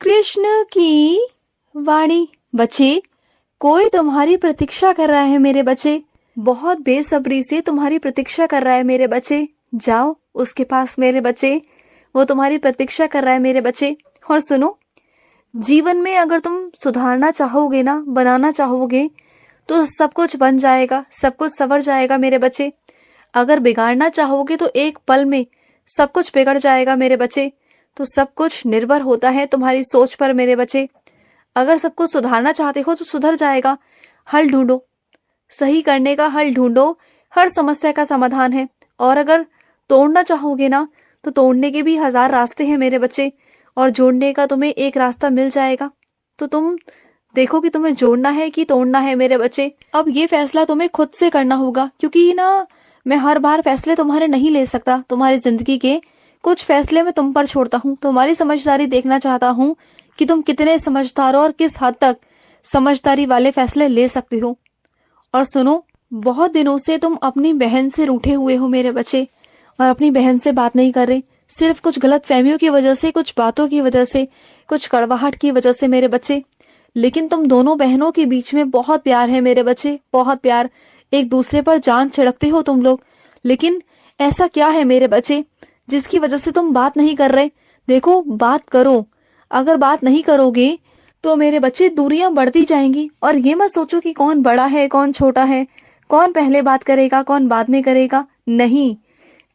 कृष्ण की वाणी। बच्चे, कोई तुम्हारी प्रतीक्षा कर रहा है मेरे बच्चे, बहुत बेसब्री से तुम्हारी प्रतीक्षा कर रहा है मेरे बच्चे। जाओ उसके पास मेरे बच्चे, वो तुम्हारी प्रतीक्षा कर रहा है मेरे बच्चे। और सुनो, जीवन में अगर तुम सुधारना चाहोगे ना, बनाना चाहोगे, तो सब कुछ बन जाएगा, सब कुछ संवर जाएगा मेरे बच्चे। अगर बिगाड़ना चाहोगे तो एक पल में सब कुछ बिगड़ जाएगा मेरे बच्चे। तो सब कुछ निर्भर होता है तुम्हारी सोच पर मेरे बच्चे। अगर सब कुछ सुधारना चाहते हो तो सुधर जाएगा। हल ढूंढो, सही करने का हल ढूंढो, हर समस्या का समाधान है। और अगर तोड़ना चाहोगे ना, तो तोड़ने के भी 1000 रास्ते हैं मेरे बच्चे, और जोड़ने का तुम्हें एक रास्ता मिल जाएगा। तो तुम देखो कि तुम्हें जोड़ना है कि तोड़ना है मेरे बच्चे। अब ये फैसला तुम्हें खुद से करना होगा, क्योंकि ना मैं हर बार फैसले तुम्हारे नहीं ले सकता। तुम्हारी जिंदगी के कुछ फैसले मैं तुम पर छोड़ता हूँ। तुम्हारी समझदारी देखना चाहता हूँ कि तुम कितने समझदार हो और किस हद तक समझदारी वाले फैसले ले सकते हो। और सुनो, बहुत दिनों से तुम अपनी बहन से रूठे हुए हो मेरे बच्चे, और अपनी बहन से बात नहीं कर रहे, सिर्फ कुछ गलत फहमियों की वजह से, कुछ बातों की वजह से, कुछ कड़वाहट की वजह से मेरे बच्चे। लेकिन तुम दोनों बहनों के बीच में बहुत प्यार है मेरे बच्चे, बहुत प्यार। एक दूसरे पर जान छिड़कते हो तुम लोग। लेकिन ऐसा क्या है मेरे बच्चे जिसकी वजह से तुम बात नहीं कर रहे? देखो, बात करो। अगर बात नहीं करोगे तो मेरे बच्चे दूरियां बढ़ती जाएंगी। और ये मत सोचो कि कौन बड़ा है कौन छोटा है, कौन पहले बात करेगा कौन बाद में करेगा। नहीं,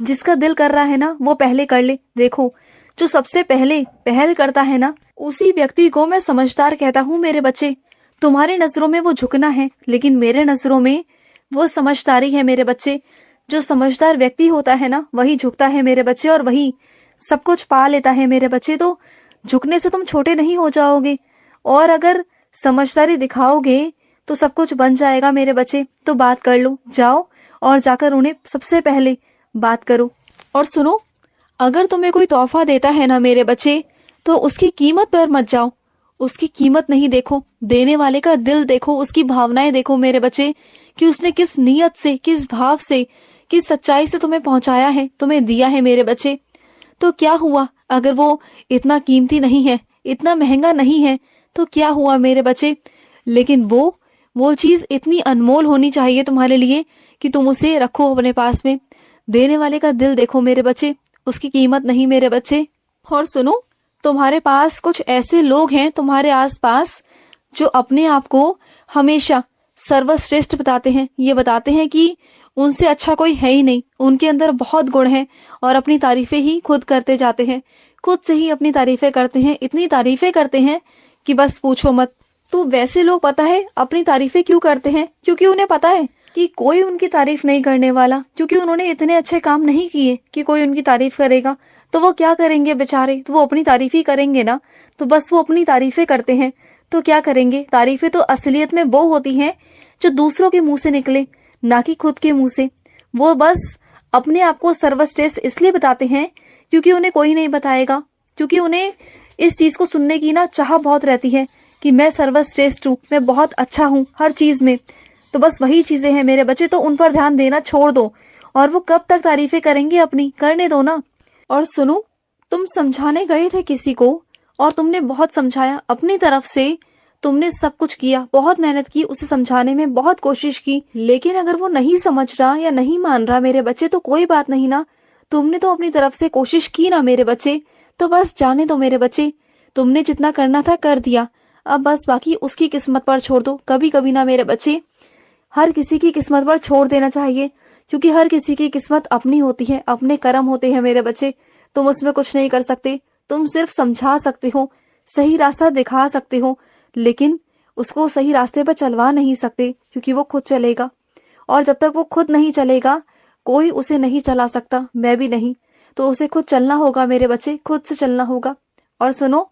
जिसका दिल कर रहा है ना वो पहले कर ले। देखो, जो सबसे पहले पहल करता है ना, उसी व्यक्ति को मैं समझदार कहता हूँ मेरे बच्चे। तुम्हारी नजरों में वो झुकना है, लेकिन मेरे नजरों में वो समझदारी है मेरे बच्चे। जो समझदार व्यक्ति होता है ना, वही झुकता है मेरे बच्चे, और वही सब कुछ पा लेता है मेरे बच्चे। तो झुकने से तुम छोटे नहीं हो जाओगे, और अगर समझदारी दिखाओगे तो सब कुछ बन जाएगा मेरे बच्चे। तो बात कर लो, जाओ और जाकर उन्हें सबसे पहले बात करो। और सुनो, अगर तुम्हें कोई तोहफा देता है ना मेरे बच्चे, तो उसकी कीमत पर मत जाओ। उसकी कीमत नहीं देखो, देने वाले का दिल देखो, उसकी भावनाएं देखो मेरे बच्चे, कि उसने किस नीयत से, किस भाव से, किस सच्चाई से तुम्हें पहुंचाया है, तुम्हें दिया है मेरे बच्चे। तो क्या हुआ अगर वो इतना कीमती नहीं है, इतना महंगा नहीं है, तो क्या हुआ मेरे बच्चे? लेकिन वो चीज इतनी अनमोल होनी चाहिए तुम्हारे लिए कि तुम उसे रखो अपने पास में। देने वाले का दिल देखो मेरे बच्चे, उसकी कीमत नहीं मेरे बच्चे। और सुनो, तुम्हारे पास कुछ ऐसे लोग हैं तुम्हारे आसपास जो अपने आप को हमेशा सर्वश्रेष्ठ बताते हैं। ये बताते हैं कि उनसे अच्छा कोई है ही नहीं, उनके अंदर बहुत गुण है, और अपनी तारीफें ही खुद करते जाते हैं। खुद से ही अपनी तारीफें करते हैं, इतनी तारीफें करते हैं कि बस पूछो मत। तो वैसे लोग पता है अपनी तारीफें क्यों करते हैं? क्योंकि उन्हें पता है कि कोई उनकी तारीफ नहीं करने वाला, क्योंकि उन्होंने इतने अच्छे काम नहीं किए कि कोई उनकी तारीफ करेगा। तो वो क्या करेंगे बेचारे? तो वो अपनी तारीफ ही करेंगे ना। तो बस वो अपनी तारीफें करते हैं। तो क्या करेंगे? तारीफें तो असलियत में वो होती हैं जो दूसरों के मुंह से निकले, ना कि खुद के मुंह से। वो बस अपने आप को सर्वश्रेष्ठ इसलिए बताते हैं क्योंकि उन्हें कोई नहीं बताएगा, क्योंकि उन्हें इस चीज को सुनने की ना चाह बहुत रहती है कि मैं सर्वश्रेष्ठ हूँ, मैं बहुत अच्छा हूँ हर चीज में। तो बस वही चीजें हैं मेरे बच्चे, तो उन पर ध्यान देना छोड़ दो। और वो कब तक तारीफें करेंगे अपनी? करने दो ना। और सुनो, तुम समझाने गए थे किसी को, और तुमने बहुत समझाया अपनी तरफ से, तुमने सब कुछ किया, बहुत मेहनत की, उसे समझाने में बहुत कोशिश की। लेकिन अगर वो नहीं समझ रहा या नहीं मान रहा मेरे बच्चे, तो कोई बात नहीं ना। तुमने तो अपनी तरफ से कोशिश की ना मेरे बच्चे। तो बस जाने दो मेरे बच्चे, तुमने जितना करना था कर दिया। अब बस बाकी उसकी किस्मत पर छोड़ दो। कभी कभी ना मेरे बच्चे, हर किसी की किस्मत पर छोड़ देना चाहिए, क्योंकि हर किसी की किस्मत अपनी होती है, अपने कर्म होते हैं मेरे बच्चे। तुम उसमें कुछ नहीं कर सकते, तुम सिर्फ समझा सकते हो, सही रास्ता दिखा सकते हो, लेकिन उसको सही रास्ते पर चलवा नहीं सकते, क्योंकि वो खुद चलेगा। और जब तक वो खुद नहीं चलेगा, कोई उसे नहीं चला सकता, मैं भी नहीं। तो उसे खुद चलना होगा मेरे बच्चे, खुद से चलना होगा। और सुनो,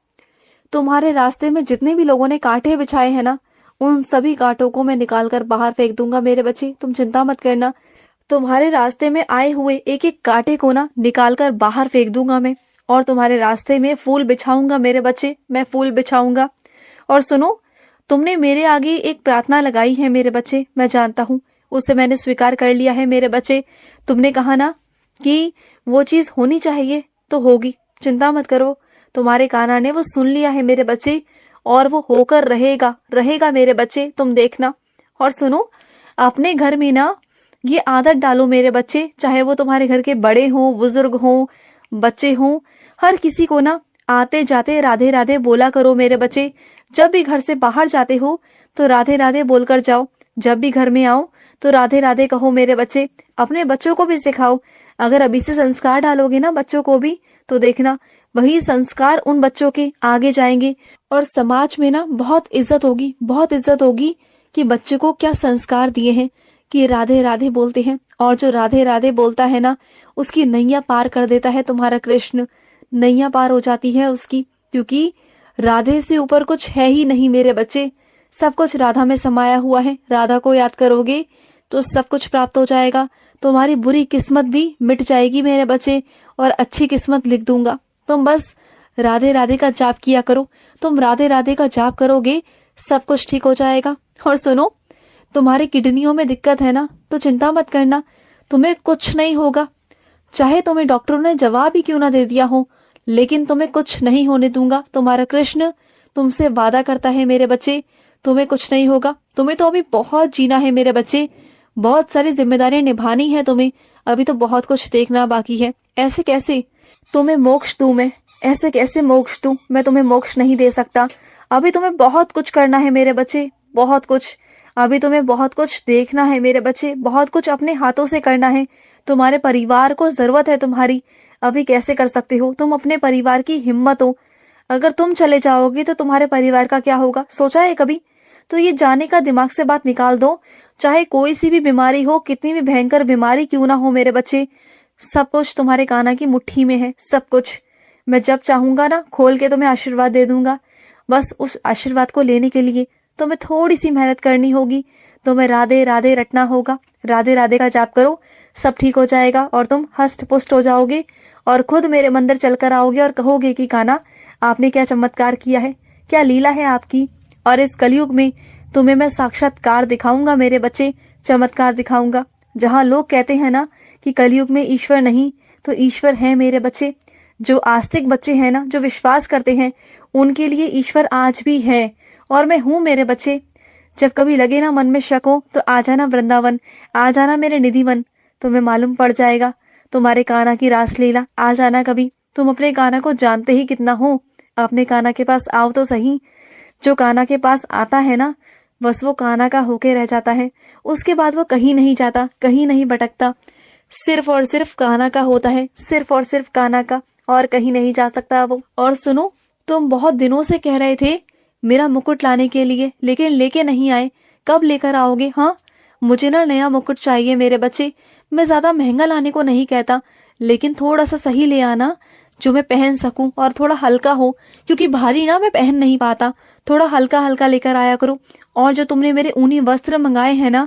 तुम्हारे रास्ते में जितने भी लोगों ने कांटे बिछाए हैं ना, उन सभी कांटों को मैं निकाल कर बाहर फेंक दूंगा मेरे बच्चे, तुम चिंता मत करना। तुम्हारे रास्ते में आए हुए एक एक कांटे को ना निकाल कर बाहर फेंक दूंगा मैं, और तुम्हारे रास्ते में फूल बिछाऊंगा मेरे बच्चे, मैं फूल बिछाऊंगा। और सुनो, तुमने मेरे आगे एक प्रार्थना लगाई है मेरे बच्चे, मैं जानता हूँ, उसे मैंने स्वीकार कर लिया है मेरे बच्चे। तुमने कहा ना कि वो चीज होनी चाहिए, तो होगी, चिंता मत करो। तुम्हारे कान्हा ने वो सुन लिया है मेरे बच्चे, और वो होकर रहेगा रहेगा मेरे बच्चे, तुम देखना। और सुनो, अपने घर में ना ये आदत डालो मेरे बच्चे, चाहे वो तुम्हारे घर के बड़े हों, बुजुर्ग हों, बच्चे हों, हर किसी को ना आते जाते राधे राधे बोला करो मेरे बच्चे। जब भी घर से बाहर जाते हो तो राधे राधे बोलकर जाओ, जब भी घर में आओ तो राधे राधे कहो मेरे बच्चे। अपने बच्चों को भी सिखाओ। अगर अभी से संस्कार डालोगे ना बच्चों को भी, तो देखना वही संस्कार उन बच्चों के आगे जाएंगे, और समाज में ना बहुत इज्जत होगी, बहुत इज्जत होगी कि बच्चे को क्या संस्कार दिए हैं, कि राधे राधे बोलते हैं। और जो राधे राधे बोलता है ना, उसकी नैया पार कर देता है तुम्हारा कृष्ण, नैया पार हो जाती है उसकी, क्योंकि राधे से ऊपर कुछ है ही नहीं मेरे बच्चे। सब कुछ राधा में समाया हुआ है। राधा को याद करोगे तो सब कुछ प्राप्त हो जाएगा। तुम्हारी बुरी किस्मत भी मिट जाएगी मेरे बच्चे, और अच्छी किस्मत लिख दूंगा। तुम बस राधे राधे का जाप किया करो। तुम राधे राधे का जाप करोगे, सब कुछ ठीक हो जाएगा। और सुनो, तुम्हारी किडनियों में दिक्कत है ना, तो चिंता मत करना, तुम्हें कुछ नहीं होगा। चाहे तुम्हें डॉक्टरों ने जवाब ही क्यों ना दे दिया हो, लेकिन तुम्हें कुछ नहीं होने दूंगा। तुम्हारा कृष्ण तुमसे वादा करता है मेरे बच्चे, तुम्हें कुछ नहीं होगा। तुम्हें तो अभी बहुत जीना है मेरे बच्चे, बहुत सारी जिम्मेदारियां निभानी है तुम्हें, अभी तो बहुत कुछ देखना बाकी है। ऐसे कैसे तुम्हें मोक्ष दूं मैं, ऐसे कैसे मोक्ष दूं मैं तुम्हें? मोक्ष नहीं दे सकता। अभी तुम्हें बहुत कुछ करना है मेरे बच्चे, बहुत कुछ। अभी तुम्हें बहुत कुछ देखना है मेरे बच्चे, बहुत कुछ अपने हाथों से करना है। तुम्हारे परिवार को जरूरत है तुम्हारी। अभी कैसे कर सकते हो? तुम अपने परिवार की हिम्मत हो। अगर तुम चले जाओगे तो तुम्हारे परिवार का क्या होगा, सोचा है कभी? तो ये जाने का दिमाग से बात निकाल दो। चाहे कोई सी भी बीमारी हो, कितनी भी भयंकर बीमारी क्यों ना हो मेरे बच्चे, सब कुछ तुम्हारे कान्हा की मुट्ठी में है, सब कुछ। मैं जब चाहूंगा ना खोल के तुम्हें आशीर्वाद दे दूंगा। बस उस आशीर्वाद को लेने के लिए तुम्हें थोड़ी सी मेहनत करनी होगी। तुम्हें राधे राधे रटना होगा, राधे राधे का जाप करो, सब ठीक हो जाएगा और तुम हष्ट पुष्ट हो जाओगे, और खुद मेरे मंदिर चलकर आओगे और कहोगे कि कान्हा आपने क्या चमत्कार किया है, क्या लीला है आपकी। और इस कलयुग में तुम्हें मैं साक्षात्कार दिखाऊंगा मेरे बच्चे, चमत्कार दिखाऊंगा। जहां लोग कहते हैं ना कि कलयुग में ईश्वर नहीं, तो ईश्वर है मेरे बच्चे। जो आस्तिक बच्चे हैं ना, जो विश्वास करते हैं, उनके लिए ईश्वर आज भी है, और मैं हूं मेरे बच्चे। जब कभी लगे ना मन में शक हो, तो आ जाना वृंदावन, आ जाना मेरे निधिवन, तुम्हें मालूम पड़ जाएगा तुम्हारे कान्हा की रासलीला। आ जाना कभी, तुम अपने कान्हा को जानते ही कितना हो। अपने कान्हा के पास आओ तो सही। जो कान्हा के पास आता है ना, बस वो कान्हा का होके रह जाता है। उसके बाद वो कहीं नहीं जाता, कहीं नहीं भटकता, सिर्फ और सिर्फ कान्हा का होता है, सिर्फ और सिर्फ कान्हा का, और कहीं नहीं जा सकता वो। और सुनो, तुम बहुत दिनों से कह रहे थे मेरा मुकुट लाने के लिए, लेकिन लेके नहीं आए, कब लेकर आओगे? हाँ, मुझे ना नया मुकुट चाहिए मेरे बच्चे। मैं ज्यादा महंगा लाने को नहीं कहता, लेकिन थोड़ा सा सही ले आना, जो मैं पहन सकूं, और थोड़ा हल्का हो, क्योंकि भारी ना मैं पहन नहीं पाता। थोड़ा हल्का हल्का लेकर आया करो। और जो तुमने मेरे ऊनी वस्त्र मंगाए हैं ना,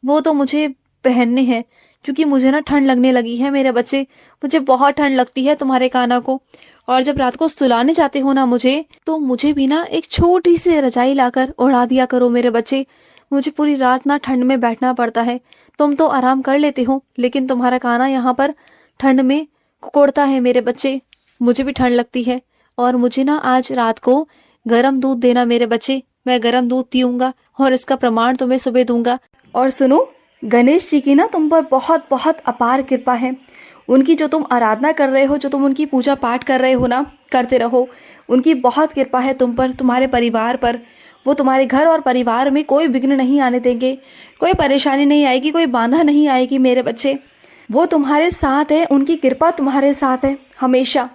वो तो मुझे पहनने हैं, क्योंकि मुझे ना ठंड लगने लगी है मेरे बच्चे, मुझे बहुत ठंड लगती है तुम्हारे कान्हा को। और जब रात को सुलाने जाते हो ना मुझे, तो मुझे भी ना एक छोटी सी रजाई लाकर उड़ा दिया करो मेरे बच्चे। मुझे पूरी रात ना ठंड में बैठना पड़ता है। तुम तो आराम कर लेते हो, लेकिन तुम्हारा कान्हा यहाँ पर ठंड में कुकोड़ता है मेरे बच्चे। मुझे भी ठंड लगती है, और मुझे ना आज रात को गर्म दूध देना मेरे बच्चे। मैं गर्म दूध पीऊंगा, और इसका प्रमाण तुम्हें सुबह दूंगा। और सुनो, गणेश जी की ना तुम पर बहुत बहुत अपार कृपा है। उनकी जो तुम आराधना कर रहे हो, जो तुम उनकी पूजा पाठ कर रहे हो ना, करते रहो। उनकी बहुत कृपा है तुम पर, तुम्हारे परिवार पर। वो तुम्हारे घर और परिवार में कोई विघ्न नहीं आने देंगे, कोई परेशानी नहीं आएगी, कोई बाधा नहीं आएगी मेरे बच्चे। वो तुम्हारे साथ है, उनकी कृपा तुम्हारे साथ है हमेशा।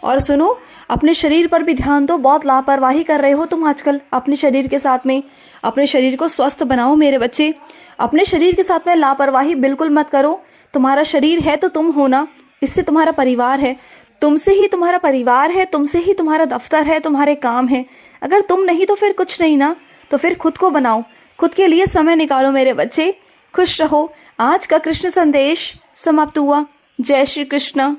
और सुनो, अपने शरीर पर भी ध्यान दो। बहुत लापरवाही कर रहे हो तुम आजकल अपने शरीर के साथ में। अपने शरीर को स्वस्थ बनाओ मेरे बच्चे। अपने शरीर के साथ में लापरवाही बिल्कुल मत करो। तुम्हारा शरीर है तो तुम हो ना, इससे तुम्हारा परिवार है, तुमसे ही तुम्हारा परिवार है, तुमसे ही तुम्हारा दफ्तर है, तुम्हारे काम है। अगर तुम नहीं तो फिर कुछ नहीं ना, तो फिर खुद को बनाओ, खुद के लिए समय निकालो मेरे बच्चे। खुश रहो। आज का कृष्ण संदेश समाप्त हुआ। जय श्री कृष्ण।